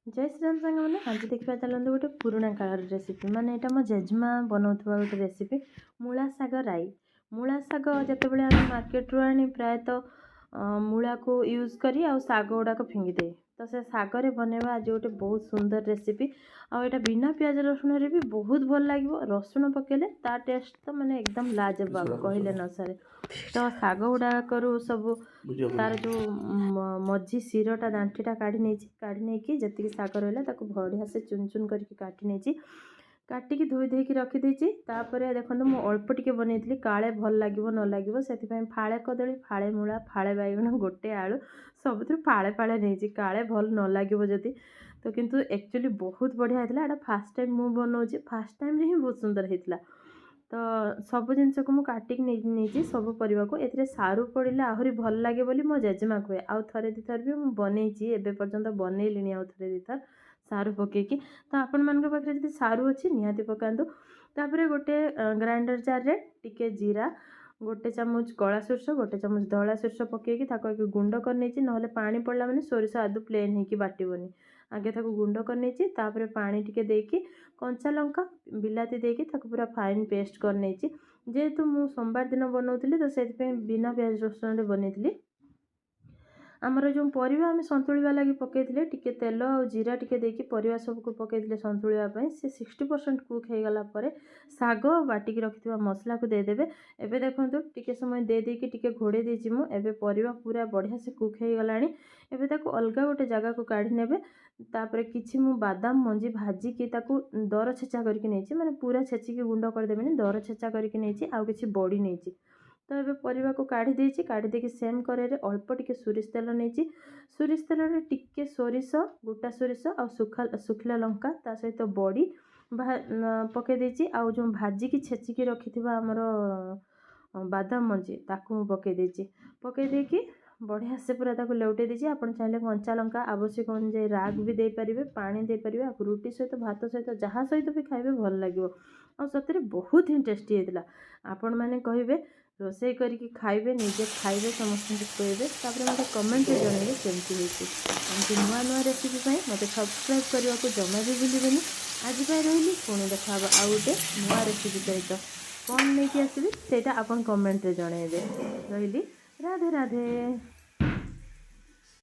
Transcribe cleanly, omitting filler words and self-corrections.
जय श्री राम सांग मैंने आज देखा चलते गोटे पुराणा काल रेसिपी माने यहाँ मो जेजेमा बनाऊा गोटे रेसिपी मूला शाग राई। मूला शाग जिते आम मार्केट रू आनी प्रायतः मूला को यूज करी आ शाग गुड़ाक फिंगी दे तो से शागर बनवा आज गोटे बहुत सुंदर रेसिपी आटा बिना प्याज रसुण भी बहुत भल लगे रसुण पकेले ता टेस्ट तो माने एकदम लाजवाब कहले न सरे। तो शाग गुड़ाक सब तार जो मझी शिरटा दांठीटा काढ़ी नहीं जी शाग रहा बढ़िया से चुन चुन करके काटिकी धोई देकी रखीदी। देखो मुझे अल्प टिके बनई काले भल लगे न लगे से फाड़े कदली फाड़े मूला फाड़े बैगण गोटे आलू सब फाड़े फाड़े नहीं काले भल न लगे जदि तो किंतु एक्चुअली बहुत बढ़िया होता है। फास्ट टाइम मुझे बनाऊँ फास्ट टाइम ही बहुत सुंदर होता। तो सब जिनस को मुझे काटिकी नहीं सब परिवा को ए सारू पड़े आहरी भल लगे बोली मो जेजेमा कहे आउ थे दी थर भी मुझे बनई एवं पर्यंत बनईली आउ थे दी थर सारू पकईकी। तो आपण मान पाखे जब सारू अच्छी निहाती पकातु। तापर गोटे ग्राइंडर जार रे टिके जीरा गोटे चामच कला सोरष गोटे चामच धला सोरष पकईकी गुंड कर ना पानी पड़ला माने सोरिष आदु प्लेन होगी बाटबनी आगे गुंड कर पानी टिके देकी कंचा लंका बिलाती देकी पूरा फाइन पेस्ट कर जेहेतु मु सोमवार दिन बनाऊली तो से बिना प्याज रसुण बनई। आमर जो परिवा आम संतुलिया लगी पकईले टिके तेल और जीरा टिके देकी परिवा सबको पकईले संतुलिया से 60% कुक हो गला शाग बाटिकी रखिथिबा मसला को देदेवे। एबे देखंतु टिके समय दे देकी टिके घोड़े देछि मु एबे परिवा पूरा बढ़िया से कुक हो गलानी। एबे ताको अलगा गोटे जगह को काढ़ी नेबे। तापरे किछि मु बादाम मंजी भाजी की ताको दर छेचा करके नेछि माने पूरा छेचिकी गुंड कर देबेनी दर छेचा करके नेछि आ किछि बड़ी नेछि। तो ये परिवा को काढ़ी देछि काढ़ी देकी सेम करे अल्प टिके सोरिष तेल नहीं सोरिष तेल रे टिके सोरिष गोटा सोरिष आ सुखिला लंका ता सहित बड़ी पके देछि आ जो भाजी की छेचिकी रखिथिबा हमर बादाम मंजी ताकू पके देछि पके देकी बढ़िया से पूरा ताको लौटे देछि। आपण चाहिले कंचा लंका आवश्यक अनुसार राग भी दे परिबे पानी दे परिबे रुटी सहित भात सहित जहाँ सहित भी खाइबे भल लागिवो और सतरे बहुत ही टेस्टी हेतला। आपण माने कहिबे रोषे करके खाइबे निजे खाइबे समस्त कहबे तापर मत कमेंट जनइबे केमती होइछि। एमती नुआ नुआ रेसिपी मत सब्सक्राइब करने को जमा भी भूलिबेनी। आज रही पुणी देखा आउ गोटे नुआ रेसिपी सहित कौन नहीं आसबि सेटा आपन कमेंट रे जनइबे। रही राधे राधे।